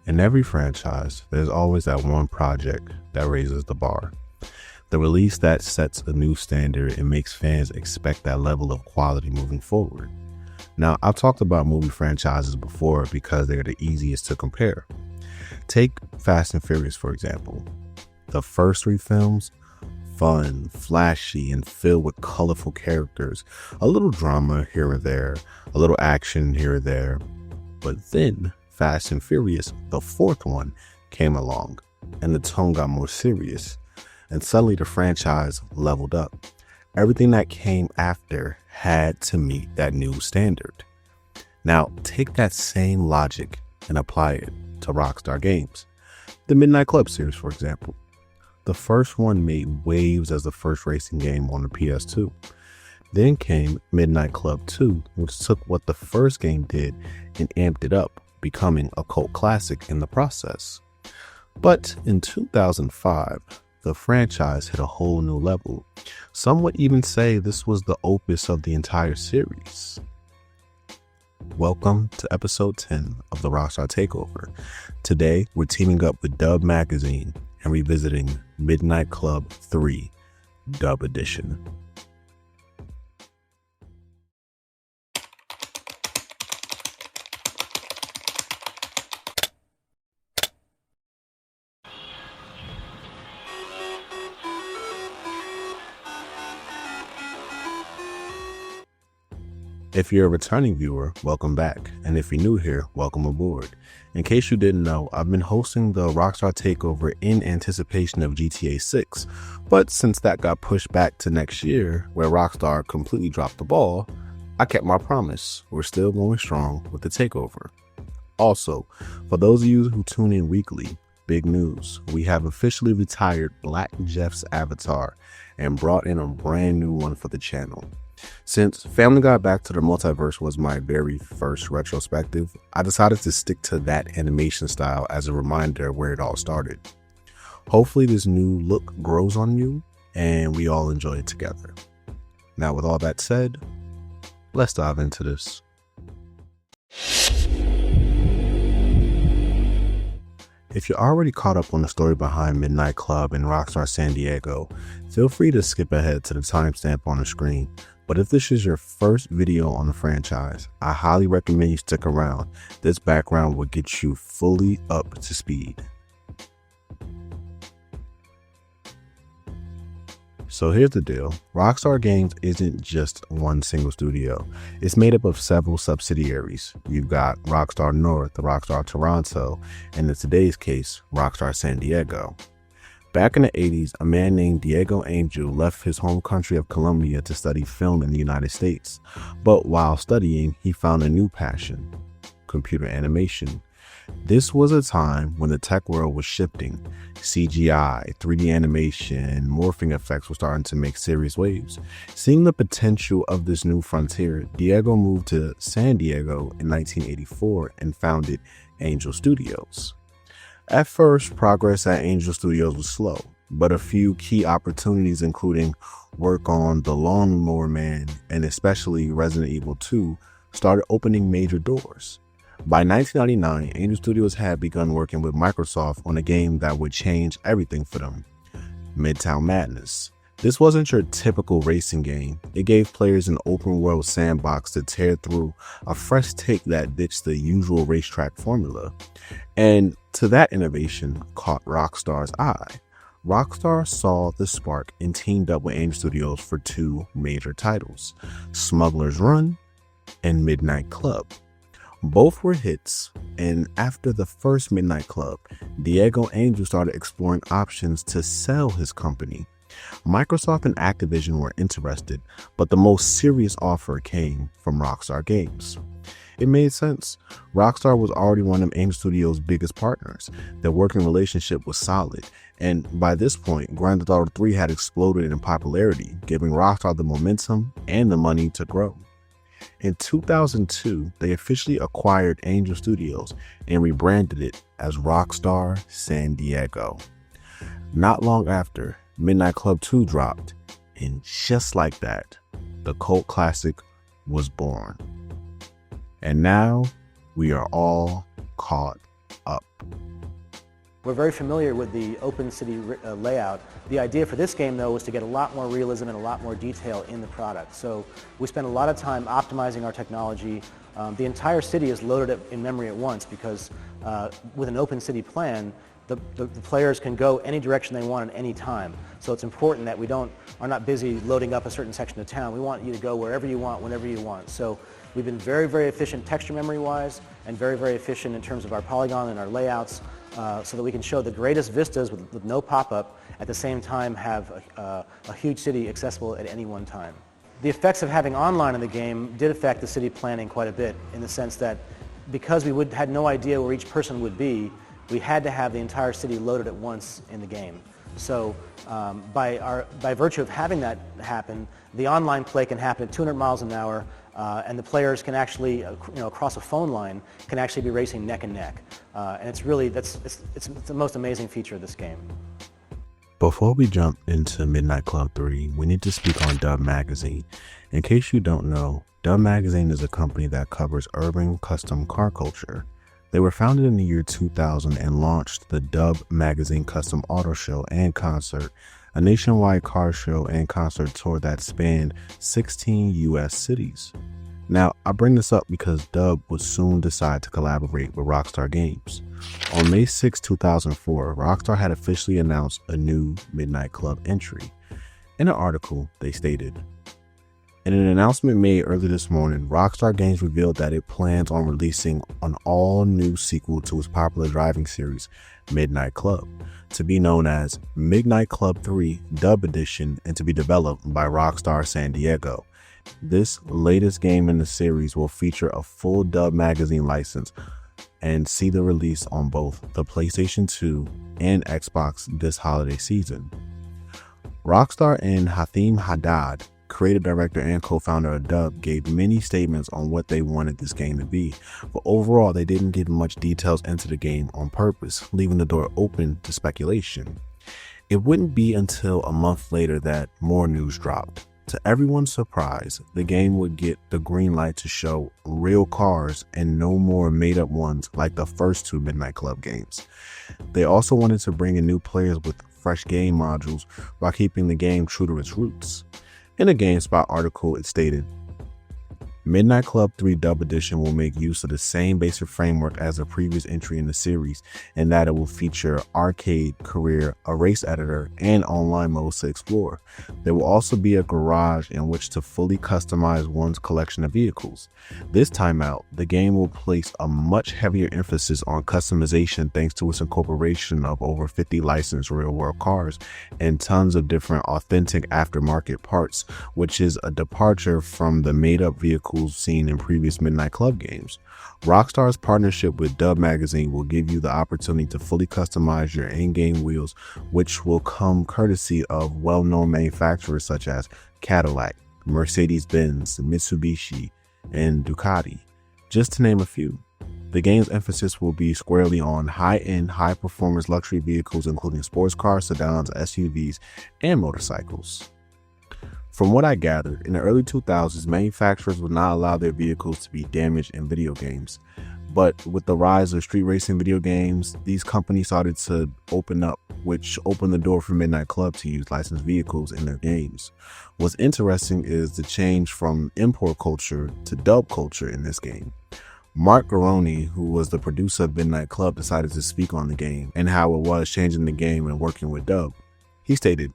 In every franchise, there's always that one project that raises the bar. The release that sets a new standard and makes fans expect that level of quality moving forward. Now, I've talked about movie franchises before because they're the easiest to compare. Take Fast and Furious, for example. The first three films, fun, flashy, and filled with colorful characters, a little drama here and there, a little action here and there. But then Fast and Furious, the fourth one, came along, and the tone got more serious, and suddenly the franchise leveled up. Everything that came after had to meet that new standard. Now, take that same logic and apply it to Rockstar games. The Midnight Club series, for example. The first one made waves as the first racing game on the PS2. Then came Midnight Club 2, which took what the first game did and amped it up, becoming a cult classic in the process. But in 2005, the franchise hit a whole new level. Some would even say this was the opus of the entire series. Welcome to episode 10 of the Rockstar Takeover. Today, we're teaming up with Dub Magazine and revisiting Midnight Club 3 Dub Edition. If you're a returning viewer, welcome back. And if you're new here, welcome aboard. In case you didn't know, I've been hosting the Rockstar Takeover in anticipation of GTA 6. But since that got pushed back to next year, where Rockstar completely dropped the ball, I kept my promise. We're still going strong with the Takeover. Also, for those of you who tune in weekly, big news. We have officially retired Black Jeff's avatar and brought in a brand new one for the channel. Since Family Guy Back to the Multiverse was my very first retrospective, I decided to stick to that animation style as a reminder of where it all started. Hopefully this new look grows on you and we all enjoy it together. Now with all that said, let's dive into this. If you're already caught up on the story behind Midnight Club and Rockstar San Diego, feel free to skip ahead to the timestamp on the screen. But if this is your first video on the franchise, I highly recommend you stick around. This background will get you fully up to speed. So here's the deal. Rockstar Games isn't just one single studio. It's made up of several subsidiaries. You've got Rockstar North, Rockstar Toronto, and in today's case, Rockstar San Diego. Back in the 80s, a man named Diego Angel left his home country of Colombia to study film in the United States. But while studying, he found a new passion: computer animation. This was a time when the tech world was shifting. CGI, 3D animation, and morphing effects were starting to make serious waves. Seeing the potential of this new frontier, Diego moved to San Diego in 1984 and founded Angel Studios. At first, progress at Angel Studios was slow, but a few key opportunities, including work on The Lawnmower Man and especially Resident Evil 2, started opening major doors. By 1999, Angel Studios had begun working with Microsoft on a game that would change everything for them: Midtown Madness. This wasn't your typical racing game. It gave players an open world sandbox to tear through, a fresh take that ditched the usual racetrack formula. And to that innovation caught Rockstar's eye. Rockstar saw the spark and teamed up with Angel Studios for two major titles: Smuggler's Run and Midnight Club. Both were hits, and after the first Midnight Club, Diego Angel started exploring options to sell his company. Microsoft and Activision were interested, but the most serious offer came from Rockstar Games. It made sense. Rockstar was already one of Angel Studios' biggest partners. Their working relationship was solid, and by this point, Grand Theft Auto 3 had exploded in popularity, giving Rockstar the momentum and the money to grow. In 2002, they officially acquired Angel Studios and rebranded it as Rockstar San Diego. Not long after, Midnight Club 2 dropped, and just like that, the cult classic was born. And now we are all caught up. We're very familiar with the open city layout. The idea for this game, though, was to get a lot more realism and a lot more detail in the product. So we spent a lot of time optimizing our technology. The entire city is loaded in memory at once because with an open city plan, the players can go any direction they want at any time. So it's important that we are not busy loading up a certain section of town. We want you to go wherever you want, whenever you want. So we've been very, very efficient texture memory-wise and very, very efficient in terms of our polygon and our layouts so that we can show the greatest vistas with no pop-up, at the same time have a huge city accessible at any one time. The effects of having online in the game did affect the city planning quite a bit, in the sense that because we had no idea where each person would be, we had to have the entire city loaded at once in the game. So by virtue of having that happen, the online play can happen at 200 miles an hour, and the players can actually, across a phone line, can actually be racing neck and neck. And it's really, it's the most amazing feature of this game. Before we jump into Midnight Club 3, we need to speak on Dub Magazine. In case you don't know, Dub Magazine is a company that covers urban custom car culture. They were founded in the year 2000 and launched the Dub Magazine Custom Auto Show and Concert, a nationwide car show and concert tour that spanned 16 US cities. Now, I bring this up because Dub would soon decide to collaborate with Rockstar Games. On May 6, 2004, Rockstar had officially announced a new Midnight Club entry. In an article, they stated, "In an announcement made early this morning, Rockstar Games revealed that it plans on releasing an all-new sequel to its popular driving series, Midnight Club, to be known as Midnight Club 3 Dub Edition and to be developed by Rockstar San Diego. This latest game in the series will feature a full Dub Magazine license and see the release on both the PlayStation 2 and Xbox this holiday season." Rockstar and Hathim Haddad, creative director and co-founder of Dub, gave many statements on what they wanted this game to be, but overall they didn't give much details into the game on purpose, leaving the door open to speculation. It wouldn't be until a month later that more news dropped. To everyone's surprise, the game would get the green light to show real cars and no more made-up ones like the first two Midnight Club games. They also wanted to bring in new players with fresh game modules while keeping the game true to its roots. In a GameSpot article, it stated, "Midnight Club 3 Dub Edition will make use of the same basic framework as the previous entry in the series, in that it will feature arcade, career, a race editor, and online modes to explore. There will also be a garage in which to fully customize one's collection of vehicles. This time out, the game will place a much heavier emphasis on customization thanks to its incorporation of over 50 licensed real-world cars and tons of different authentic aftermarket parts, which is a departure from the made-up vehicles seen in previous Midnight Club games. Rockstar's partnership with Dub Magazine will give you the opportunity to fully customize your in-game wheels, which will come courtesy of well-known manufacturers such as Cadillac, Mercedes-Benz, Mitsubishi, and Ducati, just to name a few. The game's emphasis will be squarely on high-end, high-performance luxury vehicles, including sports cars, sedans, SUVs, and motorcycles." From what I gathered, in the early 2000s, manufacturers would not allow their vehicles to be damaged in video games. But with the rise of street racing video games, these companies started to open up, which opened the door for Midnight Club to use licensed vehicles in their games. What's interesting is the change from import culture to dub culture in this game. Mark Garoni, who was the producer of Midnight Club, decided to speak on the game and how it was changing the game and working with Dub. He stated,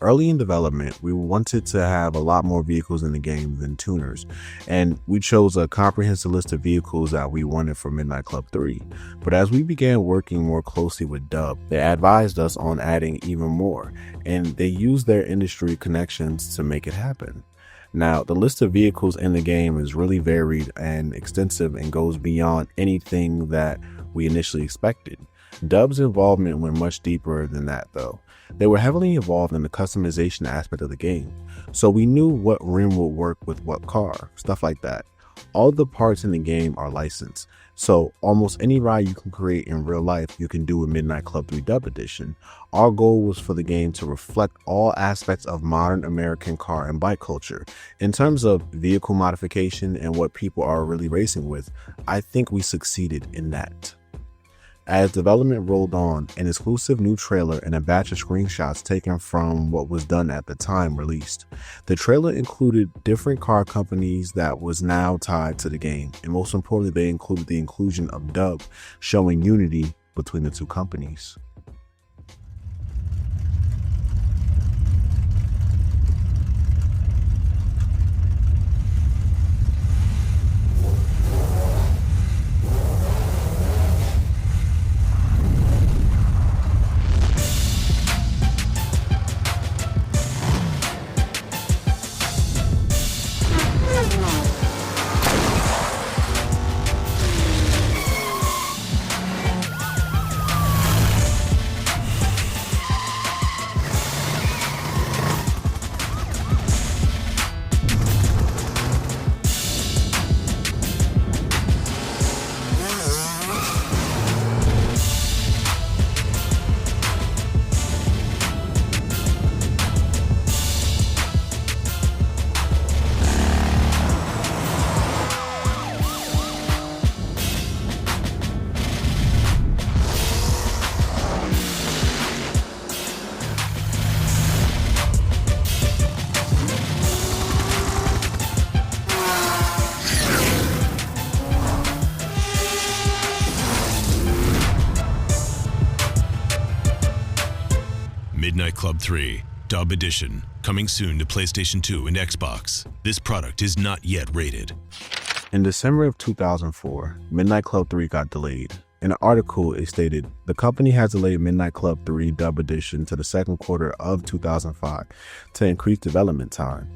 "Early in development, we wanted to have a lot more vehicles in the game than tuners, and we chose a comprehensive list of vehicles that we wanted for Midnight Club 3. But as we began working more closely with Dub, they advised us on adding even more, and they used their industry connections to make it happen. Now, the list of vehicles in the game is really varied and extensive and goes beyond anything that we initially expected. Dub's involvement went much deeper than that though. They were heavily involved in the customization aspect of the game, so we knew what rim would work with what car, stuff like that. All the parts in the game are licensed, so almost any ride you can create in real life you can do with Midnight Club 3 Dub Edition. Our goal was for the game to reflect all aspects of modern American car and bike culture. In terms of vehicle modification and what people are really racing with, I think we succeeded in that." As development rolled on, an exclusive new trailer and a batch of screenshots taken from what was done at the time released. The trailer included different car companies that was now tied to the game, and most importantly, they included the inclusion of Dub, showing unity between the two companies. Midnight Club 3, Dub Edition, coming soon to PlayStation 2 and Xbox. This product is not yet rated. In December of 2004, Midnight Club 3 got delayed. In an article, it stated, the company has delayed Midnight Club 3 Dub Edition to the second quarter of 2005 to increase development time.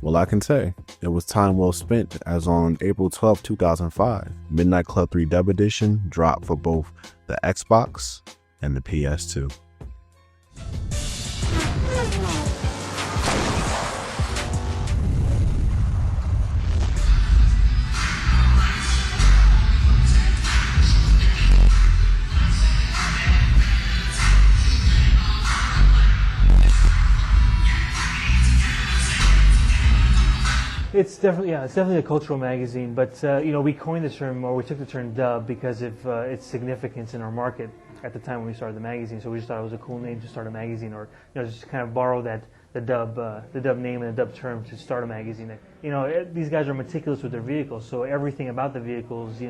Well, I can say, it was time well spent, as on April 12, 2005, Midnight Club 3 Dub Edition dropped for both the Xbox and the PS2. It's definitely a cultural magazine, but we coined the term, or we took the term dub because of its significance in our market at the time when we started the magazine. So we just thought it was a cool name to start a magazine, or just kind of borrow the dub name and the dub term to start a magazine. These guys are meticulous with their vehicles, so everything about the vehicles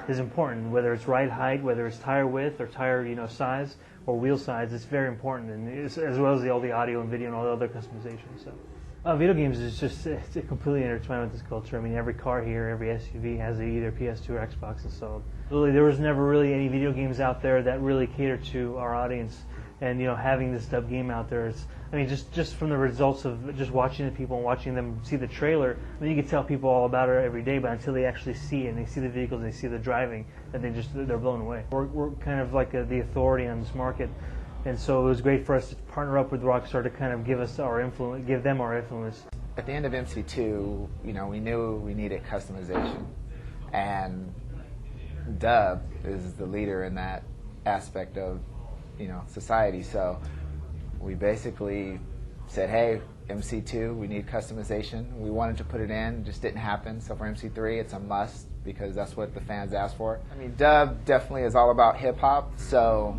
is important. Whether it's ride height, whether it's tire width or tire size or wheel size, it's very important, and as well as all the audio and video and all the other customizations. So. Video games is just it's completely intertwined with this culture. I mean, every car here, every SUV has either PS2 or Xbox installed. Really, there was never really any video games out there that really catered to our audience. And having this dub game out there, just from the results of just watching the people and watching them see the trailer, you can tell people all about it every day, but until they actually see it and they see the vehicles and they see the driving, that they're blown away. We're kind of like the authority on this market. And so it was great for us to partner up with Rockstar to kind of give them our influence. At the end of MC2, we knew we needed customization, and Dub is the leader in that aspect of, society. So we basically said, hey, MC2, we need customization. We wanted to put it in, just didn't happen. So for MC3, it's a must because that's what the fans asked for. Dub definitely is all about hip hop, so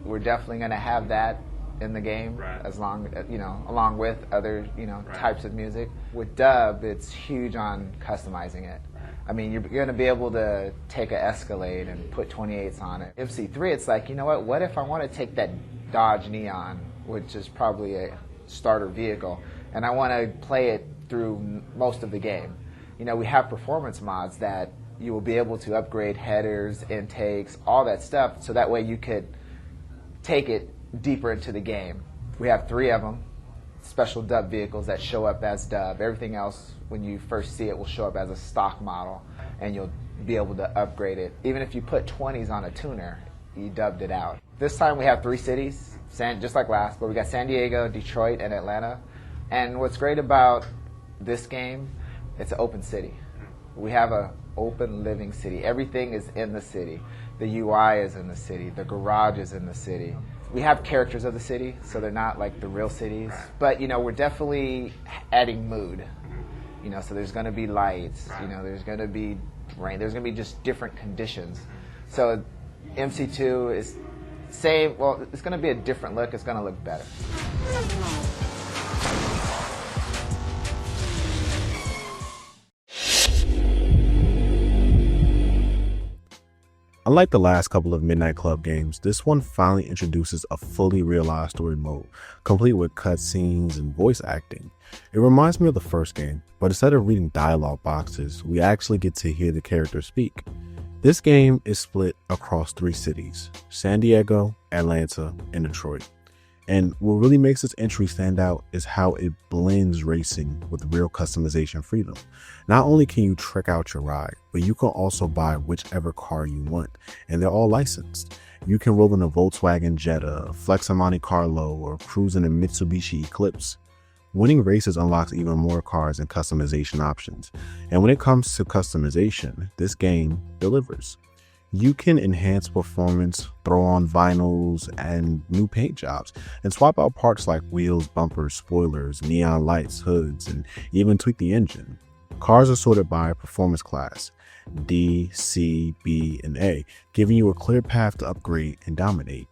we're definitely going to have that in the game, right, along with other, right, types of music. With Dub, it's huge on customizing it. You're going to be able to take an Escalade and put 28s on it. MC3, it's like, what if I want to take that Dodge Neon, which is probably a starter vehicle, and I want to play it through most of the game. We have performance mods that you will be able to upgrade headers, intakes, all that stuff, so that way you could take it deeper into the game. We have 3 of them, special dub vehicles that show up as dub. Everything else, when you first see it, will show up as a stock model, and you'll be able to upgrade it. Even if you put 20s on a tuner, you dubbed it out. This time we have 3 cities, just like last, but we got San Diego, Detroit, and Atlanta. And what's great about this game, it's an open city. We have an open living city. Everything is in the city. The UI is in the city. The garage is in the city. We have characters of the city, so they're not like the real cities. But, we're definitely adding mood. So there's going to be lights. There's going to be rain. There's going to be just different conditions. So, MC2 is same. Well, it's going to be a different look. It's going to look better. Unlike the last couple of Midnight Club games, this one finally introduces a fully realized story mode, complete with cutscenes and voice acting. It reminds me of the first game, but instead of reading dialogue boxes, we actually get to hear the characters speak. This game is split across 3 cities: San Diego, Atlanta, and Detroit. And what really makes this entry stand out is how it blends racing with real customization freedom. Not only can you trick out your ride, but you can also buy whichever car you want, and they're all licensed. You can roll in a Volkswagen Jetta, flex a Monte Carlo, or cruise in a Mitsubishi Eclipse. Winning races unlocks even more cars and customization options. And when it comes to customization, this game delivers. You can enhance performance, throw on vinyls and new paint jobs, and swap out parts like wheels, bumpers, spoilers, neon lights, hoods, and even tweak the engine. Cars are sorted by performance class, D, C, B, and A, giving you a clear path to upgrade and dominate.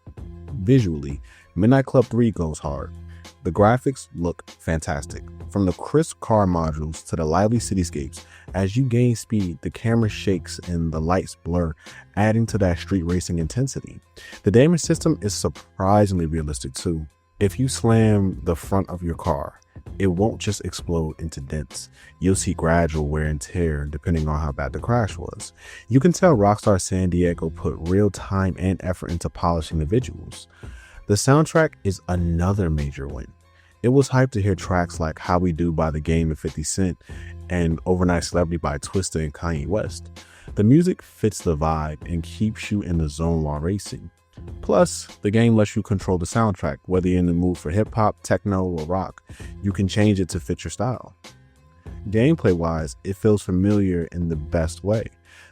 Visually, Midnight Club 3 goes hard. The graphics look fantastic. From the crisp car modules to the lively cityscapes, as you gain speed, the camera shakes and the lights blur, adding to that street racing intensity. The damage system is surprisingly realistic too. If you slam the front of your car, it won't just explode into dents. You'll see gradual wear and tear depending on how bad the crash was. You can tell Rockstar San Diego put real time and effort into polishing the visuals. The soundtrack is another major win. It was hyped to hear tracks like How We Do by The Game and 50 Cent and Overnight Celebrity by Twista and Kanye West. The music fits the vibe and keeps you in the zone while racing. Plus, the game lets you control the soundtrack, whether you're in the mood for hip hop, techno, or rock. You can change it to fit your style. Gameplay wise, it feels familiar in the best way.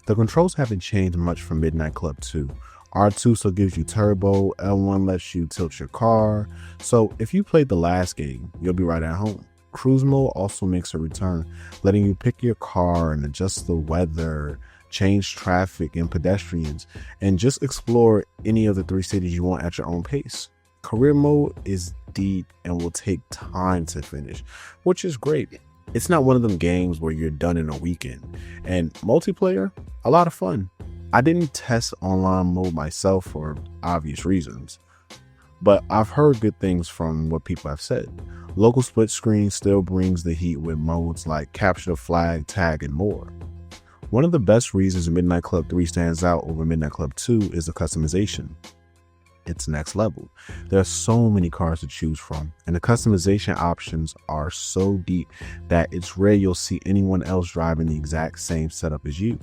The controls haven't changed much from Midnight Club 2. R2 still gives you turbo, L1 lets you tilt your car. So if you played the last game, you'll be right at home. Cruise mode also makes a return, letting you pick your car and adjust the weather, change traffic and pedestrians, and just explore any of the 3 cities you want at your own pace. Career mode is deep and will take time to finish, which is great. It's not one of them games where you're done in a weekend. And multiplayer, a lot of fun. I didn't test online mode myself for obvious reasons, but I've heard good things from what people have said. Local split screen still brings the heat with modes like capture the flag, tag, and more. One of the best reasons Midnight Club 3 stands out over Midnight Club 2 is the customization. It's next level. There are so many cars to choose from, and the customization options are so deep that it's rare you'll see anyone else driving the exact same setup as you.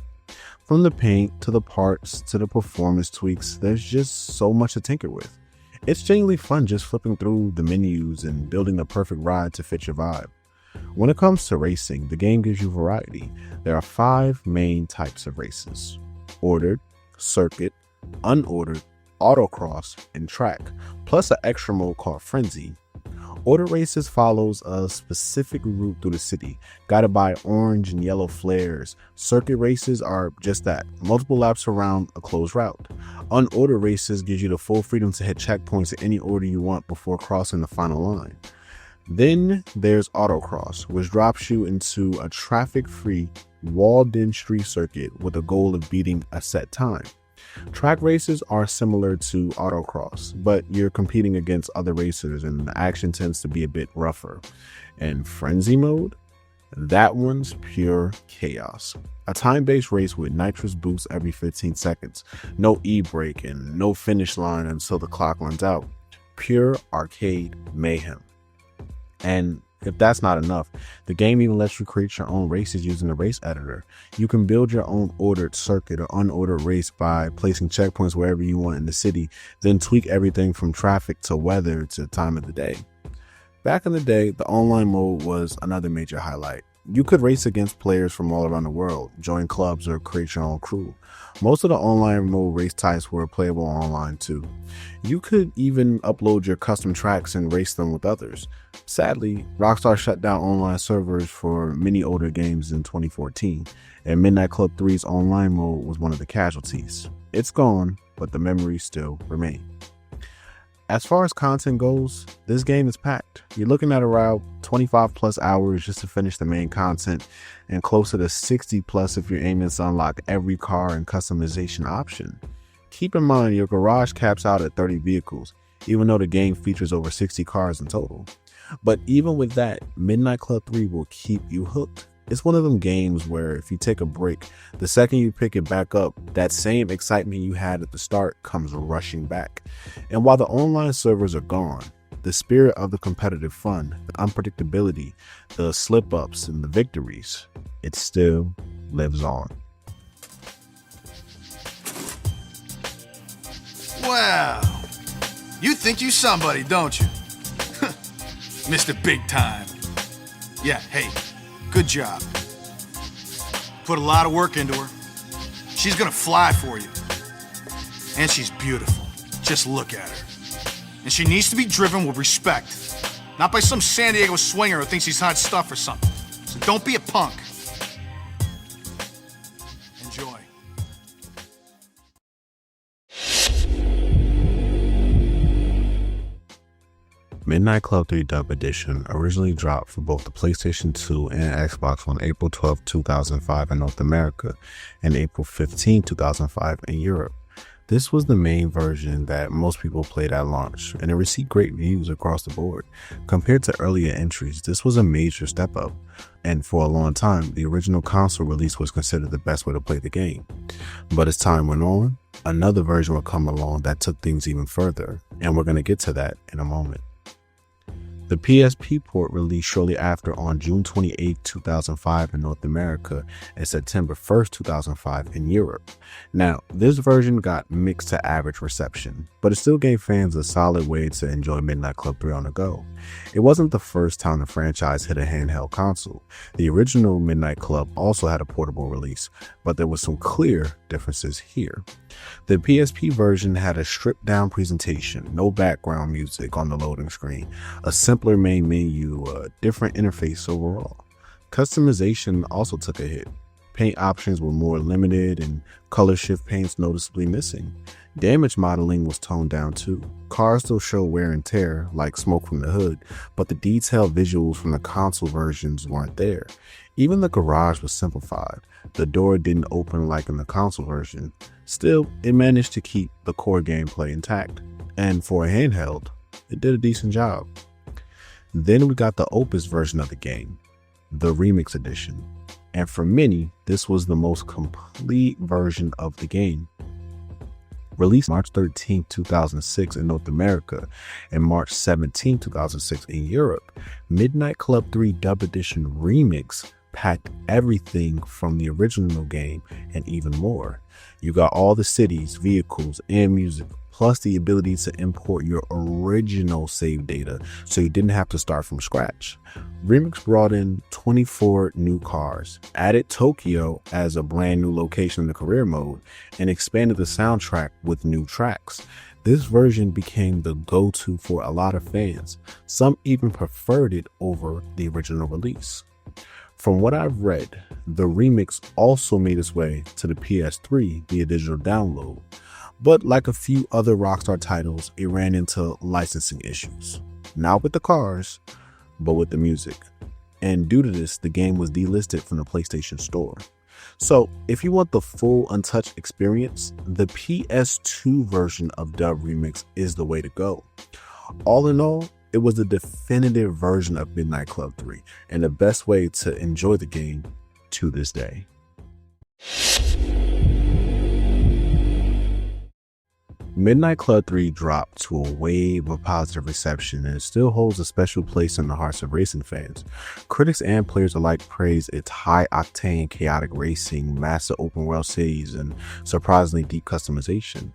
From the paint to the parts to the performance tweaks, there's just so much to tinker with. It's genuinely fun just flipping through the menus and building the perfect ride to fit your vibe. When it comes to racing, the game gives you variety. There are 5 main types of races: ordered, circuit, unordered, autocross, and track, plus an extra mode called Frenzy. Order races follows a specific route through the city, guided by orange and yellow flares. Circuit races are just that, multiple laps around a closed route. Unordered races gives you the full freedom to hit checkpoints in any order you want before crossing the final line. Then there's autocross, which drops you into a traffic-free, walled-in street circuit with a goal of beating a set time. Track races are similar to autocross, but you're competing against other racers and the action tends to be a bit rougher. And Frenzy mode? That one's pure chaos. A time-based race with nitrous boosts every 15 seconds, no e-brake and no finish line until the clock runs out. Pure arcade mayhem. And if that's not enough, the game even lets you create your own races using the race editor. You can build your own ordered circuit or unordered race by placing checkpoints wherever you want in the city, then tweak everything from traffic to weather to time of the day. Back in the day, the online mode was another major highlight. You could race against players from all around the world, join clubs, or create your own crew. Most of the online mode race types were playable online too. You could even upload your custom tracks and race them with others. Sadly, Rockstar shut down online servers for many older games in 2014, and Midnight Club 3's online mode was one of the casualties. It's gone, but the memories still remain. As far as content goes, this game is packed. You're looking at around 25 plus hours just to finish the main content, and closer to 60 plus if you're aiming to unlock every car and customization option. Keep in mind your garage caps out at 30 vehicles, even though the game features over 60 cars in total. But even with that, Midnight Club 3 will keep you hooked. It's one of them games where if you take a break, the second you pick it back up, that same excitement you had at the start comes rushing back. And while the online servers are gone, the spirit of the competitive fun, the unpredictability, the slip-ups and the victories, it still lives on. Wow. You think you somebody, don't you? Mr. Big Time. Yeah, hey. Good job. Put a lot of work into her. She's gonna fly for you. And she's beautiful. Just look at her. And she needs to be driven with respect. Not by some San Diego swinger who thinks he's hot stuff or something. So don't be a punk. Enjoy. Midnight Club 3 Dub Edition originally dropped for both the PlayStation 2 and Xbox on April 12, 2005 in North America and April 15, 2005 in Europe. This was the main version that most people played at launch, and it received great reviews across the board. Compared to earlier entries, this was a major step up, and for a long time, the original console release was considered the best way to play the game. But as time went on, another version would come along that took things even further, and we're going to get to that in a moment. The PSP port released shortly after on June 28, 2005 in North America and September 1st, 2005 in Europe. Now, this version got mixed to average reception, but it still gave fans a solid way to enjoy Midnight Club 3 on the go. It wasn't the first time the franchise hit a handheld console. The original Midnight Club also had a portable release, but there were some clear differences here. The PSP version had a stripped down presentation, no background music on the loading screen, a simpler main menu, a different interface overall. Customization also took a hit. Paint options were more limited and color shift paints noticeably missing. Damage modeling was toned down too. Cars still show wear and tear, like smoke from the hood, but the detailed visuals from the console versions weren't there. Even the garage was simplified. The door didn't open like in the console version. Still, it managed to keep the core gameplay intact. And for a handheld, it did a decent job. Then we got the Opus version of the game, the Remix Edition. And for many, this was the most complete version of the game. Released March 13, 2006 in North America and March 17, 2006 in Europe, Midnight Club 3 Dub Edition Remix packed everything from the original game and even more. You got all the cities, vehicles, and music, plus the ability to import your original save data so you didn't have to start from scratch. Remix brought in 24 new cars, added Tokyo as a brand new location in the career mode, and expanded the soundtrack with new tracks. This version became the go-to for a lot of fans. Some even preferred it over the original release. From what I've read, the remix also made its way to the PS3 via digital download, but like a few other Rockstar titles, it ran into licensing issues. Not with the cars, but with the music. And due to this, the game was delisted from the PlayStation Store. So if you want the full untouched experience, the PS2 version of Dub Remix is the way to go. All in all, it was the definitive version of Midnight Club 3 and the best way to enjoy the game to this day. Midnight Club 3 dropped to a wave of positive reception and it still holds a special place in the hearts of racing fans. Critics and players alike praise its high-octane, chaotic racing, massive open-world cities, and surprisingly deep customization.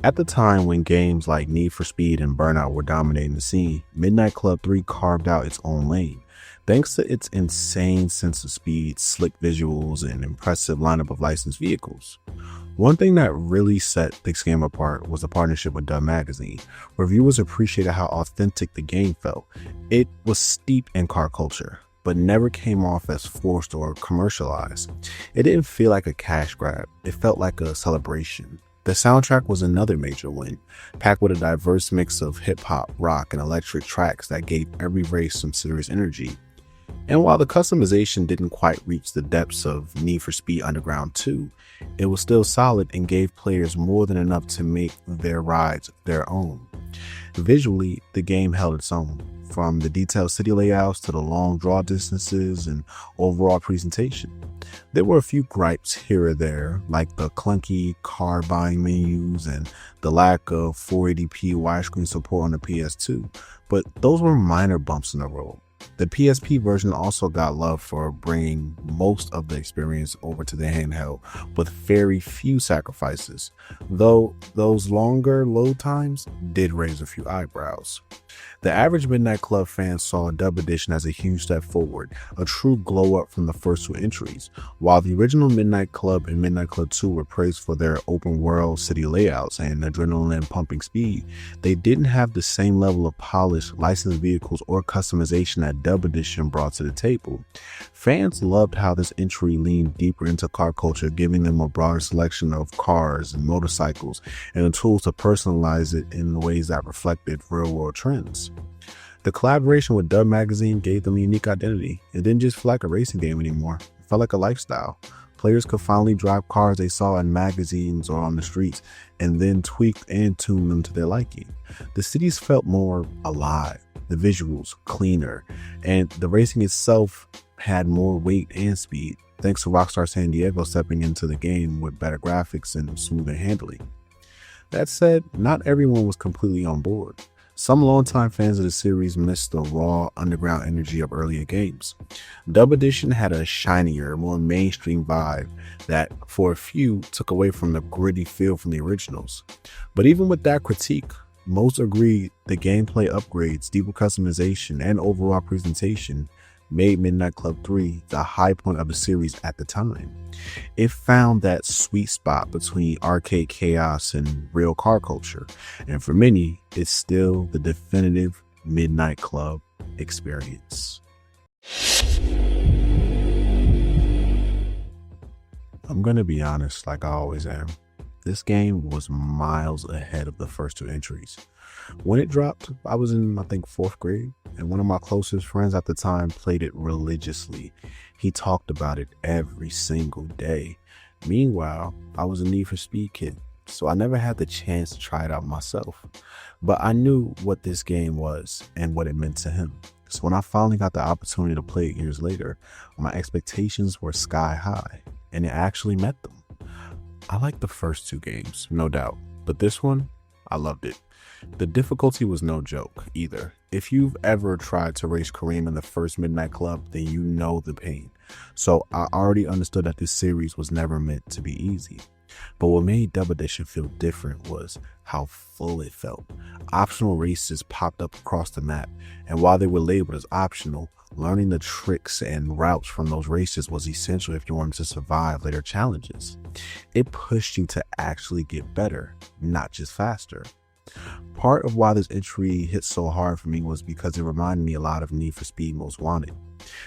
At the time when games like Need for Speed and Burnout were dominating the scene, Midnight Club 3 carved out its own lane. Thanks to its insane sense of speed, slick visuals, and impressive lineup of licensed vehicles. One thing that really set this game apart was the partnership with Dub Magazine. Reviewers appreciated how authentic the game felt. It was steeped in car culture, but never came off as forced or commercialized. It didn't feel like a cash grab. It felt like a celebration. The soundtrack was another major win, packed with a diverse mix of hip-hop, rock, and electric tracks that gave every race some serious energy. And while the customization didn't quite reach the depths of Need for Speed Underground 2, it was still solid and gave players more than enough to make their rides their own. Visually, the game held its own, from the detailed city layouts to the long draw distances and overall presentation. There were a few gripes here or there, like the clunky car buying menus and the lack of 480p widescreen support on the PS2, but those were minor bumps in the road. The PSP version also got love for bringing most of the experience over to the handheld with very few sacrifices, though those longer load times did raise a few eyebrows. The average Midnight Club fan saw Dub Edition as a huge step forward, a true glow up from the first two entries. While the original Midnight Club and Midnight Club 2 were praised for their open world city layouts and adrenaline pumping speed, they didn't have the same level of polish, licensed vehicles, or customization that Dub Edition brought to the table. Fans loved how this entry leaned deeper into car culture, giving them a broader selection of cars and motorcycles and the tools to personalize it in ways that reflected real world trends. The collaboration with Dub Magazine gave them a unique identity. It didn't just feel like a racing game anymore. It felt like a lifestyle. Players could finally drive cars they saw in magazines or on the streets and then tweak and tune them to their liking. The cities felt more alive, the visuals cleaner, and the racing itself had more weight and speed, thanks to Rockstar San Diego stepping into the game with better graphics and smoother handling. That said, not everyone was completely on board. Some longtime fans of the series missed the raw, underground energy of earlier games. Dub Edition had a shinier, more mainstream vibe that, for a few, took away from the gritty feel from the originals. But even with that critique, most agreed the gameplay upgrades, deeper customization, and overall presentation made Midnight Club 3 the high point of the series at the time. It found that sweet spot between arcade chaos and real car culture, and for many, it's still the definitive Midnight Club experience. I'm gonna be honest, like I always am. This game was miles ahead of the first two entries. When it dropped, I was in, I think, 4th grade, and one of my closest friends at the time played it religiously. He talked about it every single day. Meanwhile, I was a Need for Speed kid, so I never had the chance to try it out myself. But I knew what this game was and what it meant to him. So when I finally got the opportunity to play it years later, my expectations were sky high, and it actually met them. I liked the first two games, no doubt, but this one, I loved it. The difficulty was no joke either. If you've ever tried to race Kareem in the first Midnight Club, then you know the pain. So I already understood that this series was never meant to be easy. But what made Dub Edition feel different was how full it felt. Optional races popped up across the map, and while they were labeled as optional, learning the tricks and routes from those races was essential if you wanted to survive later challenges. It pushed you to actually get better, not just faster. Part of why this entry hit so hard for me was because it reminded me a lot of Need for Speed Most Wanted.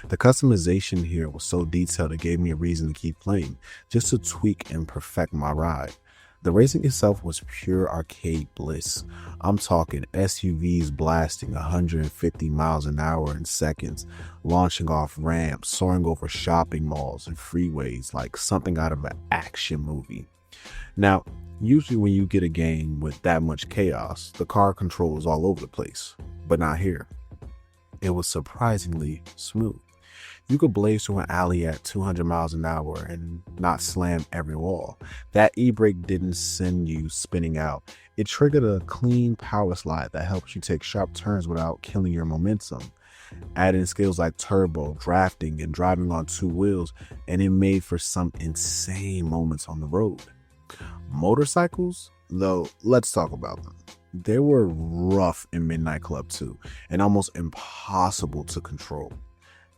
The customization here was so detailed it gave me a reason to keep playing, just to tweak and perfect my ride. The racing itself was pure arcade bliss. I'm talking SUVs blasting 150 miles an hour in seconds, launching off ramps, soaring over shopping malls and freeways like something out of an action movie. Now, usually when you get a game with that much chaos, the car control is all over the place, but not here. It was surprisingly smooth. You could blaze through an alley at 200 miles an hour and not slam every wall. That e-brake didn't send you spinning out. It triggered a clean power slide that helps you take sharp turns without killing your momentum. Add in skills like turbo, drafting, and driving on two wheels, and it made for some insane moments on the road. Motorcycles, though, let's talk about them. They were rough in Midnight Club 2 and almost impossible to control.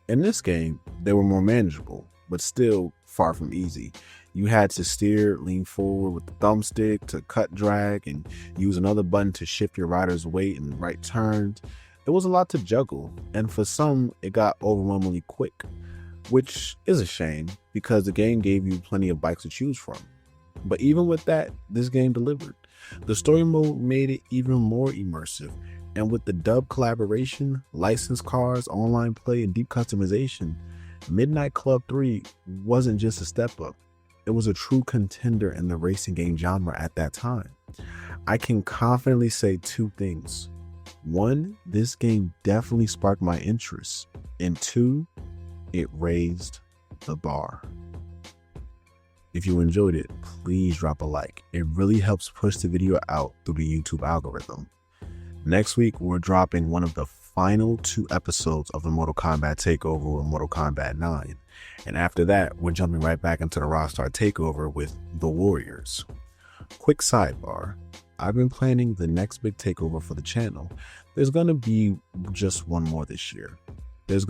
In this game, they were more manageable, but still far from easy. You had to steer, lean forward with the thumbstick to cut drag, and use another button to shift your rider's weight in right turns. It was a lot to juggle, and for some, it got overwhelmingly quick, which is a shame because the game gave you plenty of bikes to choose from. But even with that, this game delivered. The story mode made it even more immersive, and with the dub collaboration, licensed cars, online play, and deep customization, Midnight Club 3 wasn't just a step up. It was a true contender in the racing game genre at that time. I can confidently say two things. One, this game definitely sparked my interest. And two, it raised the bar. If you enjoyed it, please drop a like. It really helps push the video out through the YouTube algorithm. Next week, we're dropping one of the final 2 episodes of the Mortal Kombat Takeover or Mortal Kombat 9. And after that, we're jumping right back into the Rockstar Takeover with The Warriors. Quick sidebar. I've been planning the next big takeover for the channel. There's going to be just one more this year. But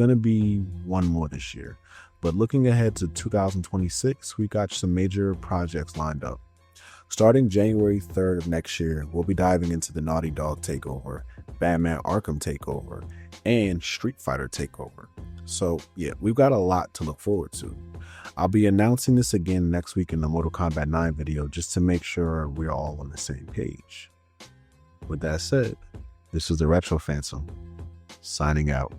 looking ahead to 2026, we got some major projects lined up. Starting January 3rd of next year, we'll be diving into the Naughty Dog Takeover, Batman Arkham Takeover, and Street Fighter Takeover. So yeah, we've got a lot to look forward to. I'll be announcing this again next week in the Mortal Kombat 9 video just to make sure we're all on the same page. With that said, this is the Retro Phantom, signing out.